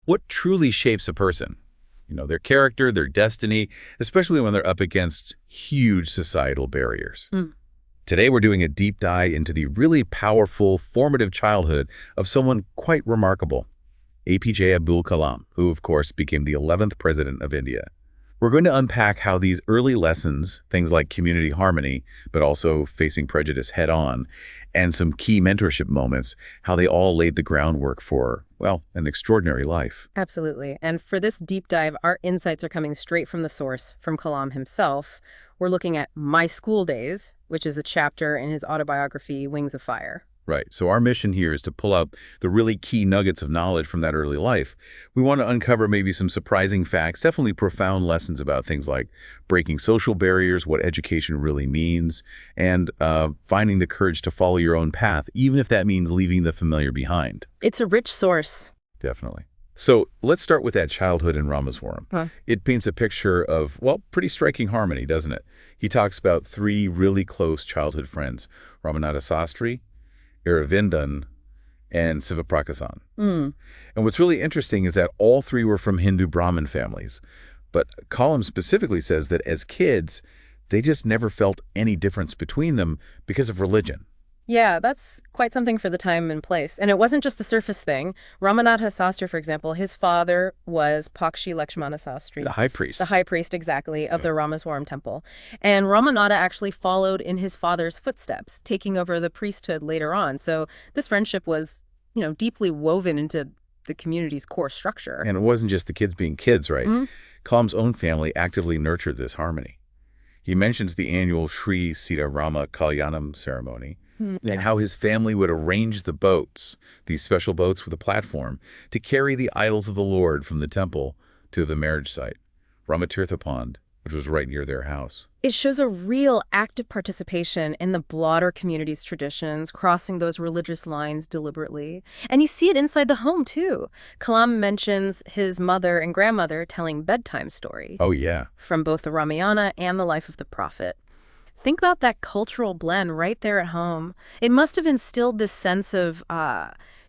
What truly shapes a person? Their character, their destiny, especially when they're up against huge societal barriers. Mm. Today, we're doing a deep dive into the really powerful, formative childhood of someone quite remarkable, A.P.J. Abdul Kalam, who, of course, became the 11th president of India. We're going to unpack how these early lessons, things like community harmony, but also facing prejudice head-on, and some key mentorship moments, how they all laid the groundwork for, well, an extraordinary life. Absolutely. And for this deep dive, our insights are coming straight from the source, from Kalam himself. We're looking at My School Days, which is a chapter in his autobiography, Wings of Fire. Right. So our mission here is to pull out the really key nuggets of knowledge from that early life. We want to uncover maybe some surprising facts, definitely profound lessons about things like breaking social barriers, what education really means, and finding the courage to follow your own path, even if that means leaving the familiar behind. It's a rich source. Definitely. So let's start with that childhood in Ramaswaram. It paints a picture of, well, pretty striking harmony, doesn't it? He talks about three really close childhood friends, Ramanatha Sastry, Aravindan, and Sivaprakasan. And what's really interesting is that all three were from Hindu Brahmin families. But Kalam specifically says that as kids, they just never felt any difference between them because of religion. Yeah, that's quite something for the time and place. And it wasn't just a surface thing. Ramanatha Sastry, for example, his father was Pakshi Lakshmana Sastry. The high priest. The high priest, exactly, of the Ramaswaram temple. And Ramanatha actually followed in his father's footsteps, taking over the priesthood later on. So this friendship was, deeply woven into the community's core structure. And it wasn't just the kids being kids, right? Kalam's own family actively nurtured this harmony. He mentions the annual Sri Sita Rama Kalyanam ceremony, and how his family would arrange the boats, these special boats with a platform, to carry the idols of the Lord from the temple to the marriage site, Ramatirtha Pond, which was right near their house. It shows a real active participation in the broader community's traditions, crossing those religious lines deliberately. And you see it inside the home, too. Kalam mentions his mother and grandmother telling bedtime stories. Oh, yeah. From both the Ramayana and the life of the prophet. Think about that cultural blend right there at home. It must have instilled this sense of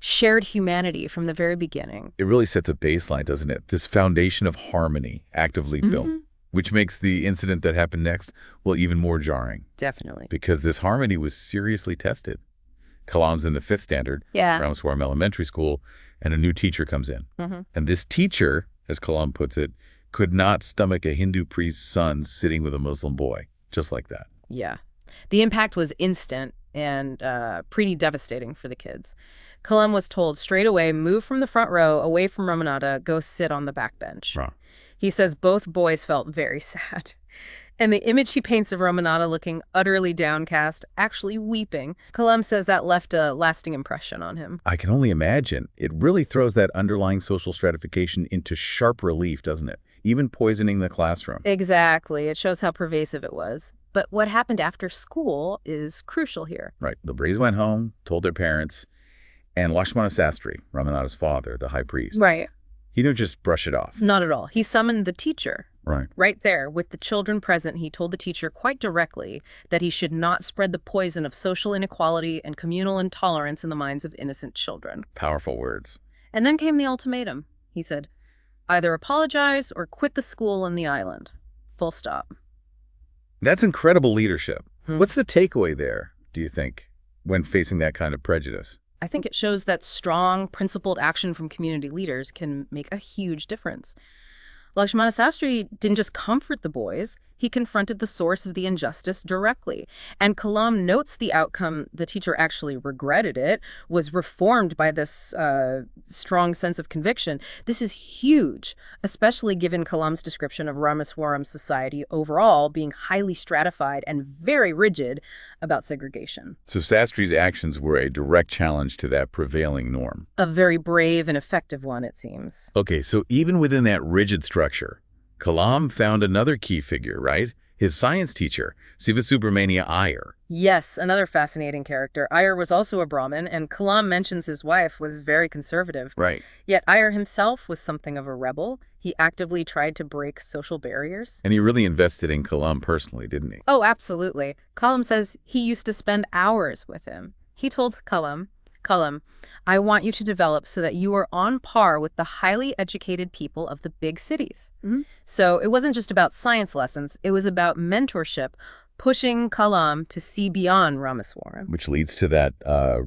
shared humanity from the very beginning. It really sets a baseline, doesn't it? This foundation of harmony actively built, which makes the incident that happened next, well, even more jarring. Definitely. Because this harmony was seriously tested. Kalam's in the 5th standard, Ramaswaram Elementary School, and a new teacher comes in. And this teacher, as Kalam puts it, could not stomach a Hindu priest's son sitting with a Muslim boy, just like that. Yeah. The impact was instant and pretty devastating for the kids. Kalam was told straight away, move from the front row, away from Ramanatha, go sit on the back bench. Wow. He says both boys felt very sad. And the image he paints of Ramanatha looking utterly downcast, actually weeping, Kalam says that left a lasting impression on him. I can only imagine. It really throws that underlying social stratification into sharp relief, doesn't it? Even poisoning the classroom. Exactly. It shows how pervasive it was. But what happened after school is crucial here. Right. The boys went home, told their parents, and Lakshmana Sastry, Ramanatha's father, the high priest. Right. He didn't just brush it off. Not at all. He summoned the teacher. Right. Right there, with the children present, he told the teacher quite directly that he should not spread the poison of social inequality and communal intolerance in the minds of innocent children. Powerful words. And then came the ultimatum. He said, either apologize or quit the school and the island. Full stop. That's incredible leadership. What's the takeaway there, do you think, when facing that kind of prejudice? I think it shows that strong, principled action from community leaders can make a huge difference. Lakshmana Sastry didn't just comfort the boys, he confronted the source of the injustice directly. And Kalam notes the outcome, the teacher actually regretted it, was reformed by this strong sense of conviction. This is huge, especially given Kalam's description of Ramaswaram society overall being highly stratified and very rigid about segregation. So Sastry's actions were a direct challenge to that prevailing norm. A very brave and effective one, it seems. Okay, so even within that rigid structure, Kalam found another key figure, right? His science teacher, Sivasubramania Iyer. Yes, another fascinating character. Iyer was also a Brahmin, and Kalam mentions his wife was very conservative. Right. Yet Iyer himself was something of a rebel. He actively tried to break social barriers. And he really invested in Kalam personally, didn't he? Oh, absolutely. Kalam says he used to spend hours with him. He told Kalam, Kalam, I want you to develop so that you are on par with the highly educated people of the big cities. So it wasn't just about science lessons, it was about mentorship, pushing Kalam to see beyond Ramaswaram. Which leads to that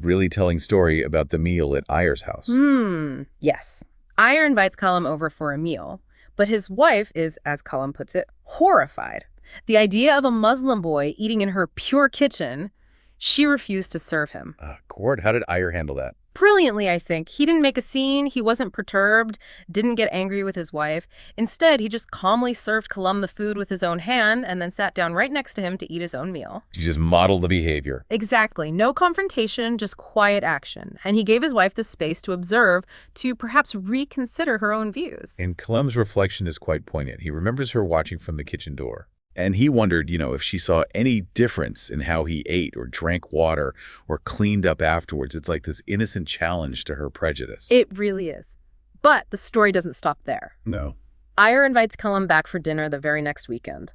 really telling story about the meal at Ayer's house. Yes. Ayer invites Kalam over for a meal, but his wife is, as Kalam puts it, horrified. The idea of a Muslim boy eating in her pure kitchen, she refused to serve him. Cord, how did Ayer handle that? Brilliantly, I think. He didn't make a scene, he wasn't perturbed, didn't get angry with his wife. Instead, he just calmly served Kalam the food with his own hand and then sat down right next to him to eat his own meal. He just modeled the behavior. Exactly. No confrontation, just quiet action. And he gave his wife the space to observe, to perhaps reconsider her own views. And Kalam's reflection is quite poignant. He remembers her watching from the kitchen door. And he wondered, if she saw any difference in how he ate or drank water or cleaned up afterwards. It's like this innocent challenge to her prejudice. It really is. But the story doesn't stop there. No. Ayer invites Kalam back for dinner the very next weekend.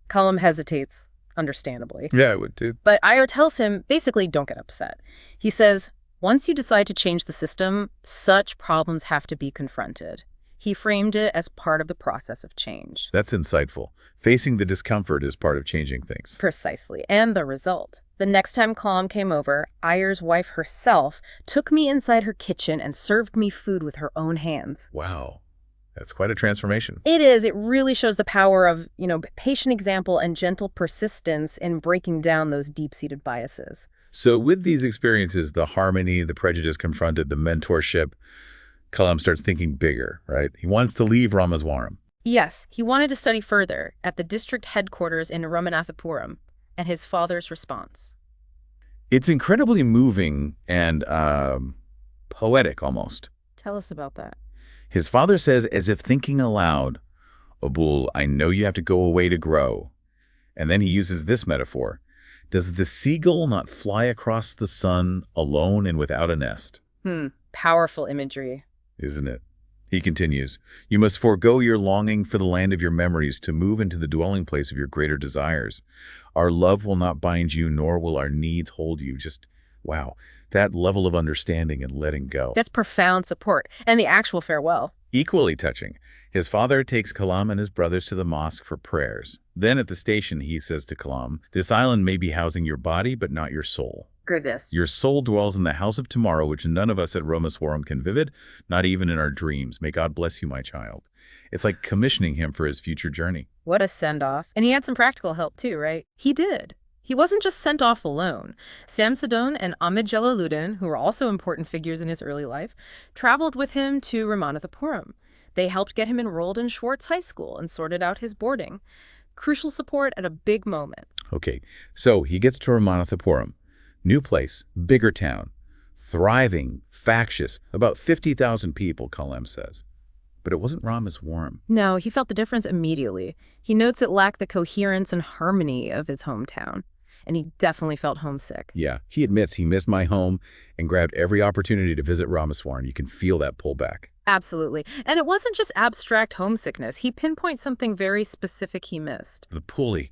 Kalam hesitates, understandably. Yeah, I would too. But Ayer tells him, basically, don't get upset. He says, once you decide to change the system, such problems have to be confronted. He framed it as part of the process of change. That's insightful. Facing the discomfort is part of changing things. Precisely. And the result. The next time Kalam came over, Ayer's wife herself took me inside her kitchen and served me food with her own hands. Wow. That's quite a transformation. It is. It really shows the power of, patient example and gentle persistence in breaking down those deep-seated biases. So with these experiences, the harmony, the prejudice confronted, the mentorship, Kalam starts thinking bigger, right? He wants to leave Ramaswaram. Yes, he wanted to study further at the district headquarters in Ramanathapuram, and his father's response. It's incredibly moving and poetic almost. Tell us about that. His father says, as if thinking aloud, Abul, I know you have to go away to grow. And then he uses this metaphor. Does the seagull not fly across the sun alone and without a nest? Powerful imagery. Isn't it? He continues, you must forego your longing for the land of your memories to move into the dwelling place of your greater desires. Our love will not bind you, nor will our needs hold you. Just, wow, that level of understanding and letting go. That's profound support. And the actual farewell. Equally touching. His father takes Kalam and his brothers to the mosque for prayers. Then at the station, he says to Kalam, this island may be housing your body, but not your soul. Goodness. Your soul dwells in the house of tomorrow, which none of us at Ramaswaram can vivid, not even in our dreams. May God bless you, my child. It's like commissioning him for his future journey. What a send-off. And he had some practical help too, right? He did. He wasn't just sent off alone. Sam Sadon and Ahmed Jalaluddin, who were also important figures in his early life, traveled with him to Ramanathapuram. They helped get him enrolled in Schwartz High School and sorted out his boarding. Crucial support at a big moment. Okay, so he gets to Ramanathapuram. New place, bigger town, thriving, factious, about 50,000 people, Kalam says. But it wasn't Ramaswaram. No, he felt the difference immediately. He notes it lacked the coherence and harmony of his hometown. And he definitely felt homesick. Yeah, he admits he missed my home and grabbed every opportunity to visit Ramaswaram. You can feel that pullback. Absolutely. And it wasn't just abstract homesickness. He pinpoints something very specific he missed. The pulley.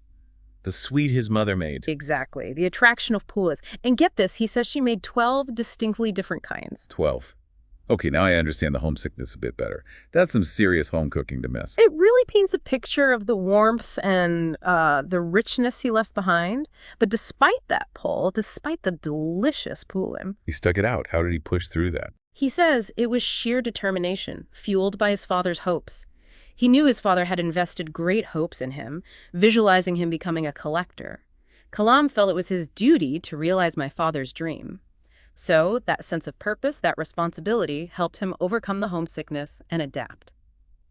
The sweet his mother made. Exactly. The attraction of pulas. And get this, he says she made 12 distinctly different kinds. 12. Okay, now I understand the homesickness a bit better. That's some serious home cooking to miss. It really paints a picture of the warmth and the richness he left behind. But despite that pull, despite the delicious pulim, He stuck it out. How did he push through that? he says it was sheer determination, fueled by his father's hopes. He knew his father had invested great hopes in him, visualizing him becoming a collector. Kalam felt it was his duty to realize my father's dream. So that sense of purpose, that responsibility, helped him overcome the homesickness and adapt.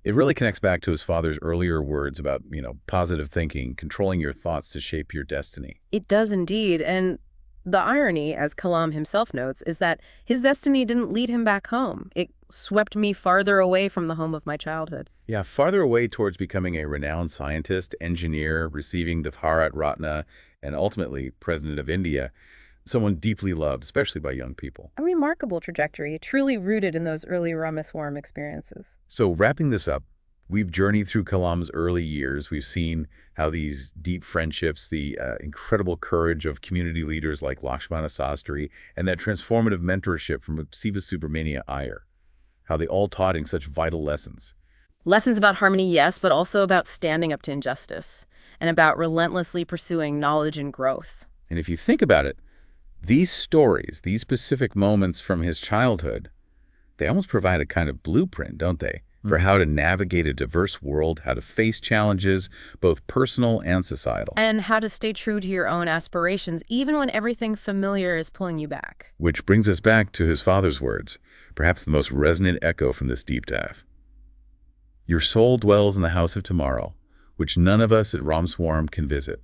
It really connects back to his father's earlier words about, positive thinking, controlling your thoughts to shape your destiny. It does indeed, and the irony, as Kalam himself notes, is that his destiny didn't lead him back home. It swept me farther away from the home of my childhood. Yeah, farther away towards becoming a renowned scientist, engineer, receiving the Bharat Ratna, and ultimately President of India, someone deeply loved, especially by young people. A remarkable trajectory, truly rooted in those early Ramaswaram experiences. So wrapping this up, We've journeyed through Kalam's early years. We've seen how these deep friendships, the incredible courage of community leaders like Lakshmana Sastry, and that transformative mentorship from Siva Subramania Iyer, how they all taught in such vital lessons. Lessons about harmony, yes, but also about standing up to injustice and about relentlessly pursuing knowledge and growth. And if you think about it, these stories, these specific moments from his childhood, they almost provide a kind of blueprint, don't they, for how to navigate a diverse world, how to face challenges, both personal and societal. And how to stay true to your own aspirations, even when everything familiar is pulling you back. Which brings us back to his father's words, perhaps the most resonant echo from this deep dive. Your soul dwells in the house of tomorrow, which none of us at Ramswaram can visit,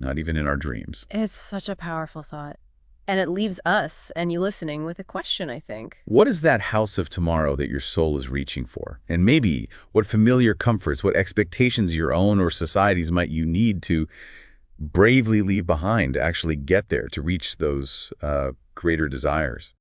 not even in our dreams. It's such a powerful thought. And it leaves us and you listening with a question, I think. What is that house of tomorrow that your soul is reaching for? And maybe what familiar comforts, what expectations your own or society's might you need to bravely leave behind to actually get there, to reach those greater desires?